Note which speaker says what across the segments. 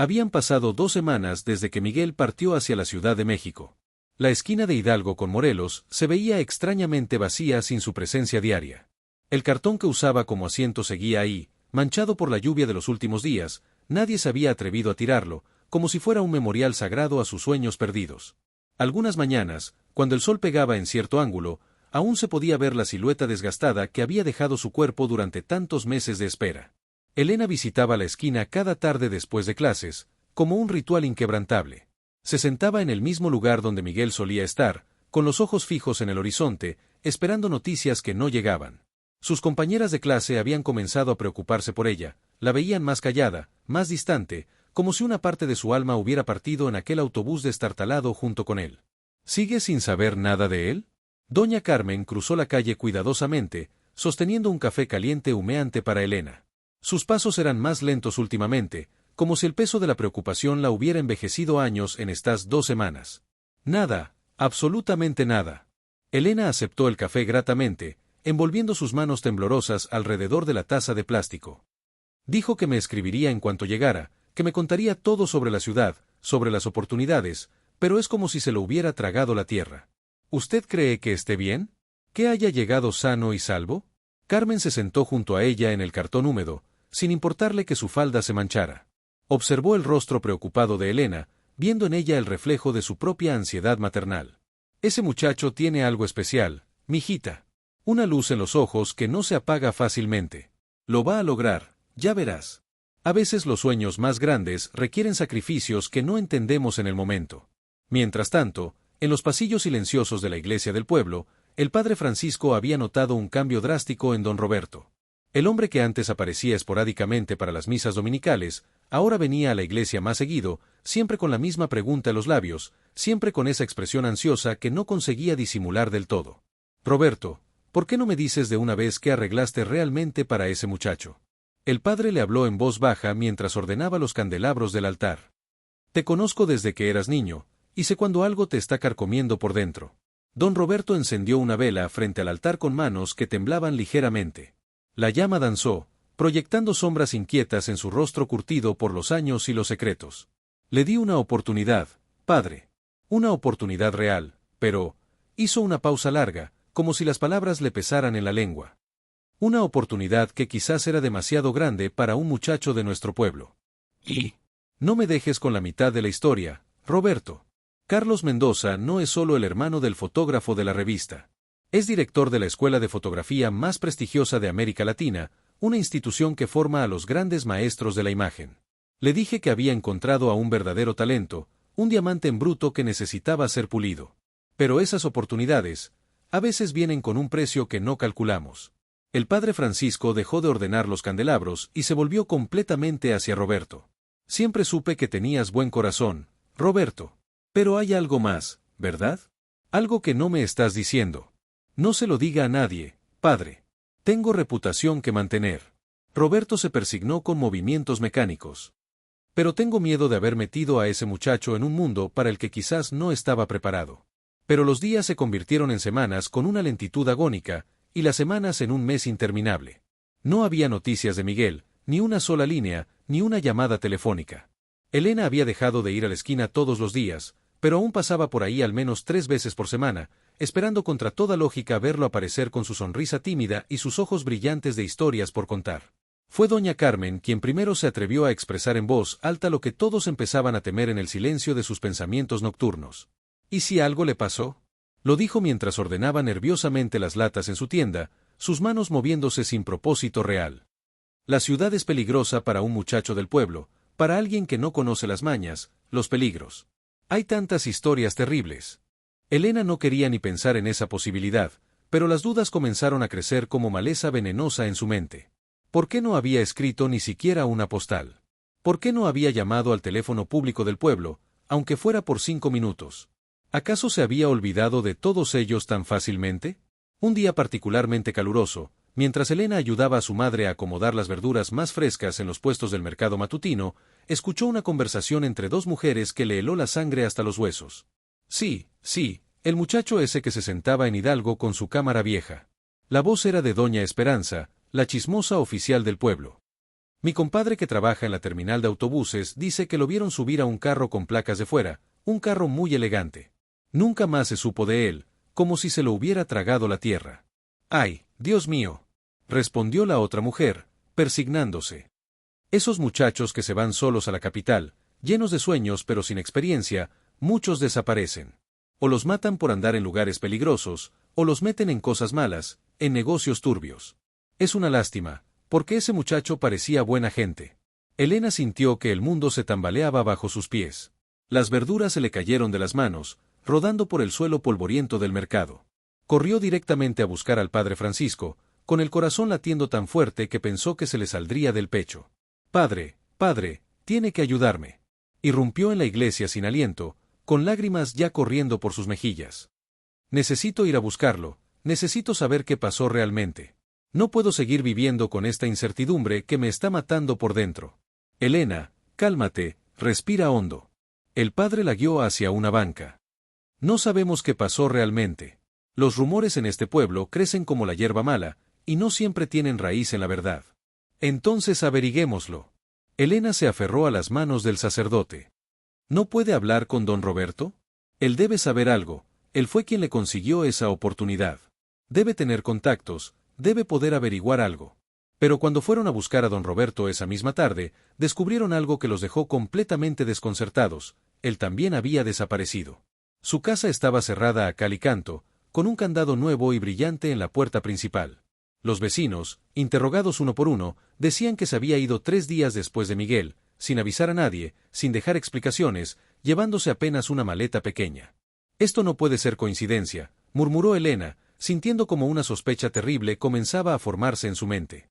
Speaker 1: Habían pasado 2 semanas desde que Miguel partió hacia la Ciudad de México. La esquina de Hidalgo con Morelos se veía extrañamente vacía sin su presencia diaria. El cartón que usaba como asiento seguía ahí, manchado por la lluvia de los últimos días. Nadie se había atrevido a tirarlo, como si fuera un memorial sagrado a sus sueños perdidos. Algunas mañanas, cuando el sol pegaba en cierto ángulo, aún se podía ver la silueta desgastada que había dejado su cuerpo durante tantos meses de espera. Elena visitaba la esquina cada tarde después de clases, como un ritual inquebrantable. Se sentaba en el mismo lugar donde Miguel solía estar, con los ojos fijos en el horizonte, esperando noticias que no llegaban. Sus compañeras de clase habían comenzado a preocuparse por ella, la veían más callada, más distante, como si una parte de su alma hubiera partido en aquel autobús destartalado junto con él. ¿Sigue sin saber nada de él? Doña Carmen cruzó la calle cuidadosamente, sosteniendo un café caliente humeante para Elena. Sus pasos eran más lentos últimamente, como si el peso de la preocupación la hubiera envejecido años en estas 2 semanas. Nada, absolutamente nada. Elena aceptó el café gratamente, envolviendo sus manos temblorosas alrededor de la taza de plástico. Dijo que me escribiría en cuanto llegara, que me contaría todo sobre la ciudad, sobre las oportunidades, pero es como si se lo hubiera tragado la tierra. ¿Usted cree que esté bien? ¿Que haya llegado sano y salvo? Carmen se sentó junto a ella en el cartón húmedo, sin importarle que su falda se manchara. Observó el rostro preocupado de Elena, viendo en ella el reflejo de su propia ansiedad maternal. Ese muchacho tiene algo especial, mijita. Una luz en los ojos que no se apaga fácilmente. Lo va a lograr, ya verás. A veces los sueños más grandes requieren sacrificios que no entendemos en el momento. Mientras tanto, en los pasillos silenciosos de la iglesia del pueblo, el padre Francisco había notado un cambio drástico en don Roberto. El hombre que antes aparecía esporádicamente para las misas dominicales, ahora venía a la iglesia más seguido, siempre con la misma pregunta en los labios, siempre con esa expresión ansiosa que no conseguía disimular del todo. Roberto, ¿por qué no me dices de una vez qué arreglaste realmente para ese muchacho? El padre le habló en voz baja mientras ordenaba los candelabros del altar. Te conozco desde que eras niño, y sé cuando algo te está carcomiendo por dentro. Don Roberto encendió una vela frente al altar con manos que temblaban ligeramente. La llama danzó, proyectando sombras inquietas en su rostro curtido por los años y los secretos. Le di una oportunidad, padre. Una oportunidad real, pero... Hizo una pausa larga, como si las palabras le pesaran en la lengua. Una oportunidad que quizás era demasiado grande para un muchacho de nuestro pueblo. Y... No me dejes con la mitad de la historia, Roberto. Carlos Mendoza no es solo el hermano del fotógrafo de la revista. Es director de la escuela de fotografía más prestigiosa de América Latina, una institución que forma a los grandes maestros de la imagen. Le dije que había encontrado a un verdadero talento, un diamante en bruto que necesitaba ser pulido. Pero esas oportunidades, a veces vienen con un precio que no calculamos. El padre Francisco dejó de ordenar los candelabros y se volvió completamente hacia Roberto. Siempre supe que tenías buen corazón, Roberto. Pero hay algo más, ¿verdad? Algo que no me estás diciendo. No se lo diga a nadie, padre. Tengo reputación que mantener. Roberto se persignó con movimientos mecánicos. Pero tengo miedo de haber metido a ese muchacho en un mundo para el que quizás no estaba preparado. Pero los días se convirtieron en semanas con una lentitud agónica, y las semanas en un mes interminable. No había noticias de Miguel, ni una sola línea, ni una llamada telefónica. Elena había dejado de ir a la esquina todos los días, pero aún pasaba por ahí al menos 3 veces por semana, esperando contra toda lógica verlo aparecer con su sonrisa tímida y sus ojos brillantes de historias por contar. Fue doña Carmen quien primero se atrevió a expresar en voz alta lo que todos empezaban a temer en el silencio de sus pensamientos nocturnos. ¿Y si algo le pasó? Lo dijo mientras ordenaba nerviosamente las latas en su tienda, sus manos moviéndose sin propósito real. La ciudad es peligrosa para un muchacho del pueblo, para alguien que no conoce las mañas, los peligros. Hay tantas historias terribles. Elena no quería ni pensar en esa posibilidad, pero las dudas comenzaron a crecer como maleza venenosa en su mente. ¿Por qué no había escrito ni siquiera una postal? ¿Por qué no había llamado al teléfono público del pueblo, aunque fuera por 5 minutos? ¿Acaso se había olvidado de todos ellos tan fácilmente? Un día particularmente caluroso, mientras Elena ayudaba a su madre a acomodar las verduras más frescas en los puestos del mercado matutino, escuchó una conversación entre 2 mujeres que le heló la sangre hasta los huesos. Sí, el muchacho ese que se sentaba en Hidalgo con su cámara vieja. La voz era de doña Esperanza, la chismosa oficial del pueblo. Mi compadre que trabaja en la terminal de autobuses dice que lo vieron subir a un carro con placas de fuera, un carro muy elegante. Nunca más se supo de él, como si se lo hubiera tragado la tierra. ¡Ay, Dios mío!, respondió la otra mujer, persignándose. Esos muchachos que se van solos a la capital, llenos de sueños pero sin experiencia, muchos desaparecen. O los matan por andar en lugares peligrosos, o los meten en cosas malas, en negocios turbios. Es una lástima, porque ese muchacho parecía buena gente. Elena sintió que el mundo se tambaleaba bajo sus pies. Las verduras se le cayeron de las manos, rodando por el suelo polvoriento del mercado. Corrió directamente a buscar al padre Francisco, con el corazón latiendo tan fuerte que pensó que se le saldría del pecho. «Padre, padre, tiene que ayudarme». Irrumpió en la iglesia sin aliento, con lágrimas ya corriendo por sus mejillas. «Necesito ir a buscarlo, necesito saber qué pasó realmente. No puedo seguir viviendo con esta incertidumbre que me está matando por dentro». «Elena, cálmate, respira hondo». El padre la guió hacia una banca. «No sabemos qué pasó realmente. Los rumores en este pueblo crecen como la hierba mala, y no siempre tienen raíz en la verdad. Entonces averiguémoslo». Elena se aferró a las manos del sacerdote. ¿No puede hablar con don Roberto? Él debe saber algo, él fue quien le consiguió esa oportunidad. Debe tener contactos, debe poder averiguar algo. Pero cuando fueron a buscar a don Roberto esa misma tarde, descubrieron algo que los dejó completamente desconcertados: él también había desaparecido. Su casa estaba cerrada a cal y canto, con un candado nuevo y brillante en la puerta principal. Los vecinos, interrogados uno por uno, decían que se había ido 3 días después de Miguel, sin avisar a nadie, sin dejar explicaciones, llevándose apenas una maleta pequeña. «Esto no puede ser coincidencia», murmuró Elena, sintiendo como una sospecha terrible comenzaba a formarse en su mente.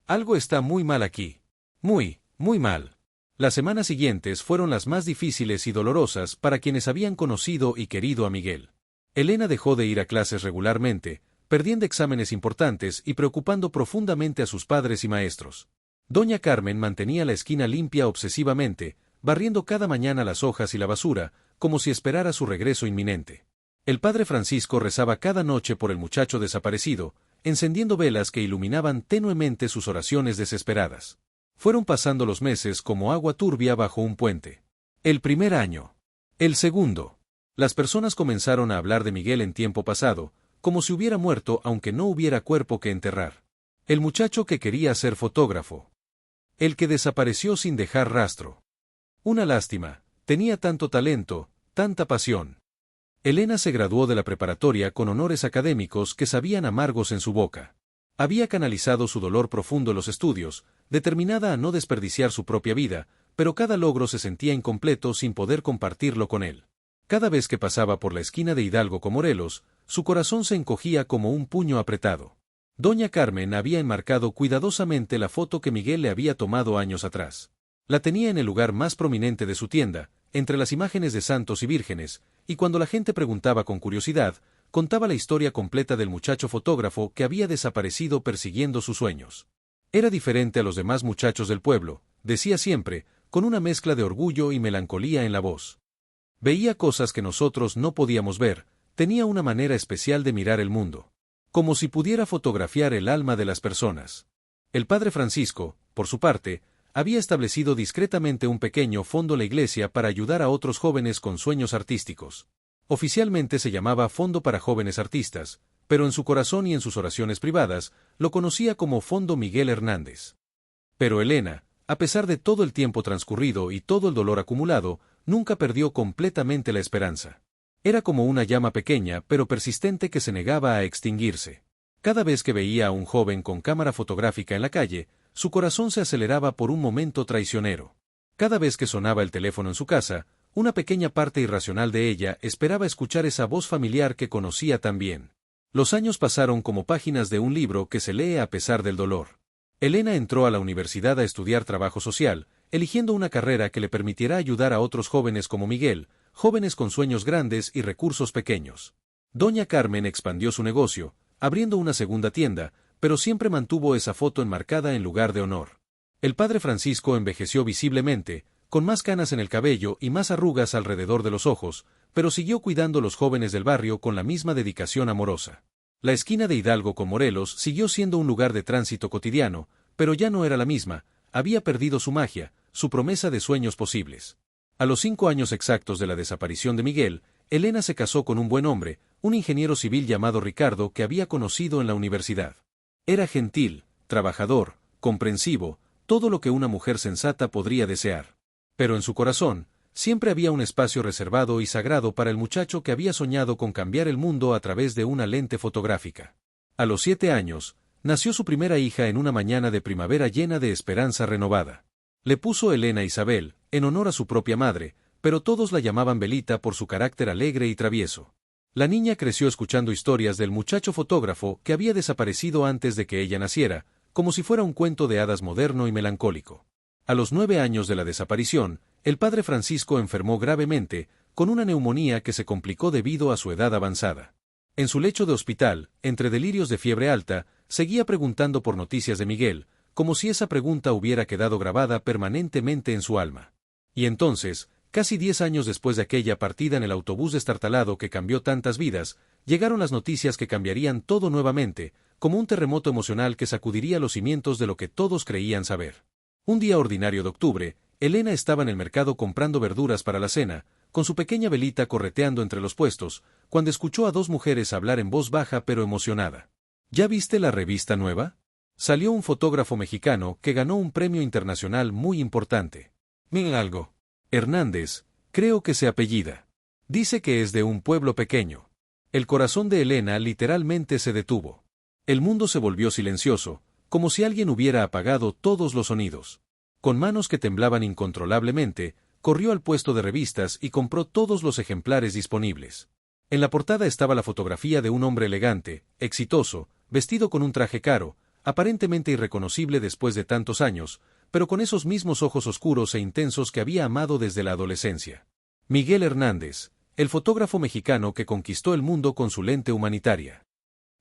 Speaker 1: «Algo está muy mal aquí. Muy, muy mal». Las semanas siguientes fueron las más difíciles y dolorosas para quienes habían conocido y querido a Miguel. Elena dejó de ir a clases regularmente, perdiendo exámenes importantes y preocupando profundamente a sus padres y maestros. Doña Carmen mantenía la esquina limpia obsesivamente, barriendo cada mañana las hojas y la basura, como si esperara su regreso inminente. El padre Francisco rezaba cada noche por el muchacho desaparecido, encendiendo velas que iluminaban tenuemente sus oraciones desesperadas. Fueron pasando los meses como agua turbia bajo un puente. El primer año. El segundo. Las personas comenzaron a hablar de Miguel en tiempo pasado, como si hubiera muerto aunque no hubiera cuerpo que enterrar. El muchacho que quería ser fotógrafo. El que desapareció sin dejar rastro. Una lástima, tenía tanto talento, tanta pasión. Elena se graduó de la preparatoria con honores académicos que sabían amargos en su boca. Había canalizado su dolor profundo en los estudios, determinada a no desperdiciar su propia vida, pero cada logro se sentía incompleto sin poder compartirlo con él. Cada vez que pasaba por la esquina de Hidalgo con Morelos, su corazón se encogía como un puño apretado. Doña Carmen había enmarcado cuidadosamente la foto que Miguel le había tomado años atrás. La tenía en el lugar más prominente de su tienda, entre las imágenes de santos y vírgenes, y cuando la gente preguntaba con curiosidad, contaba la historia completa del muchacho fotógrafo que había desaparecido persiguiendo sus sueños. Era diferente a los demás muchachos del pueblo, decía siempre, con una mezcla de orgullo y melancolía en la voz. Veía cosas que nosotros no podíamos ver, tenía una manera especial de mirar el mundo. Como si pudiera fotografiar el alma de las personas. El padre Francisco, por su parte, había establecido discretamente un pequeño fondo en la iglesia para ayudar a otros jóvenes con sueños artísticos. Oficialmente se llamaba Fondo para Jóvenes Artistas, pero en su corazón y en sus oraciones privadas, lo conocía como Fondo Miguel Hernández. Pero Elena, a pesar de todo el tiempo transcurrido y todo el dolor acumulado, nunca perdió completamente la esperanza. Era como una llama pequeña pero persistente que se negaba a extinguirse. Cada vez que veía a un joven con cámara fotográfica en la calle, su corazón se aceleraba por un momento traicionero. Cada vez que sonaba el teléfono en su casa, una pequeña parte irracional de ella esperaba escuchar esa voz familiar que conocía tan bien. Los años pasaron como páginas de un libro que se lee a pesar del dolor. Elena entró a la universidad a estudiar trabajo social, eligiendo una carrera que le permitiera ayudar a otros jóvenes como Miguel, jóvenes con sueños grandes y recursos pequeños. Doña Carmen expandió su negocio, abriendo una segunda tienda, pero siempre mantuvo esa foto enmarcada en lugar de honor. El padre Francisco envejeció visiblemente, con más canas en el cabello y más arrugas alrededor de los ojos, pero siguió cuidando a los jóvenes del barrio con la misma dedicación amorosa. La esquina de Hidalgo con Morelos siguió siendo un lugar de tránsito cotidiano, pero ya no era la misma, había perdido su magia, su promesa de sueños posibles. A los 5 años exactos de la desaparición de Miguel, Elena se casó con un buen hombre, un ingeniero civil llamado Ricardo que había conocido en la universidad. Era gentil, trabajador, comprensivo, todo lo que una mujer sensata podría desear. Pero en su corazón, siempre había un espacio reservado y sagrado para el muchacho que había soñado con cambiar el mundo a través de una lente fotográfica. A los 7 años, nació su primera hija en una mañana de primavera llena de esperanza renovada. Le puso Elena Isabel, en honor a su propia madre, pero todos la llamaban Belita por su carácter alegre y travieso. La niña creció escuchando historias del muchacho fotógrafo que había desaparecido antes de que ella naciera, como si fuera un cuento de hadas moderno y melancólico. A los 9 años de la desaparición, el padre Francisco enfermó gravemente, con una neumonía que se complicó debido a su edad avanzada. En su lecho de hospital, entre delirios de fiebre alta, seguía preguntando por noticias de Miguel, como si esa pregunta hubiera quedado grabada permanentemente en su alma. Y entonces, casi 10 años después de aquella partida en el autobús destartalado que cambió tantas vidas, llegaron las noticias que cambiarían todo nuevamente, como un terremoto emocional que sacudiría los cimientos de lo que todos creían saber. Un día ordinario de octubre, Elena estaba en el mercado comprando verduras para la cena, con su pequeña velita correteando entre los puestos, cuando escuchó a 2 mujeres hablar en voz baja pero emocionada. ¿Ya viste la revista nueva? Salió un fotógrafo mexicano que ganó un premio internacional muy importante. Algo. Hernández, creo que se apellida. Dice que es de un pueblo pequeño. El corazón de Elena literalmente se detuvo. El mundo se volvió silencioso, como si alguien hubiera apagado todos los sonidos. Con manos que temblaban incontrolablemente, corrió al puesto de revistas y compró todos los ejemplares disponibles. En la portada estaba la fotografía de un hombre elegante, exitoso, vestido con un traje caro, aparentemente irreconocible después de tantos años, pero con esos mismos ojos oscuros e intensos que había amado desde la adolescencia. Miguel Hernández, el fotógrafo mexicano que conquistó el mundo con su lente humanitaria.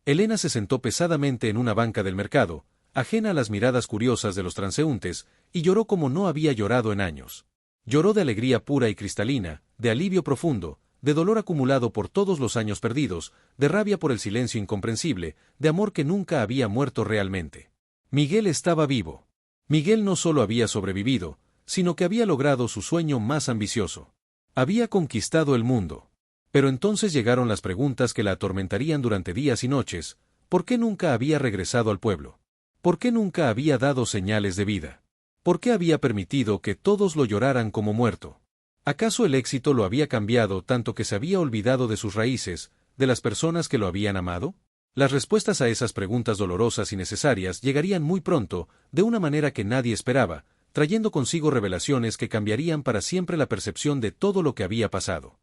Speaker 1: Elena se sentó pesadamente en una banca del mercado, ajena a las miradas curiosas de los transeúntes, y lloró como no había llorado en años. Lloró de alegría pura y cristalina, de alivio profundo, de dolor acumulado por todos los años perdidos, de rabia por el silencio incomprensible, de amor que nunca había muerto realmente. Miguel estaba vivo. Miguel no solo había sobrevivido, sino que había logrado su sueño más ambicioso. Había conquistado el mundo. Pero entonces llegaron las preguntas que la atormentarían durante días y noches. ¿Por qué nunca había regresado al pueblo? ¿Por qué nunca había dado señales de vida? ¿Por qué había permitido que todos lo lloraran como muerto? ¿Acaso el éxito lo había cambiado tanto que se había olvidado de sus raíces, de las personas que lo habían amado? Las respuestas a esas preguntas dolorosas y necesarias llegarían muy pronto, de una manera que nadie esperaba, trayendo consigo revelaciones que cambiarían para siempre la percepción de todo lo que había pasado.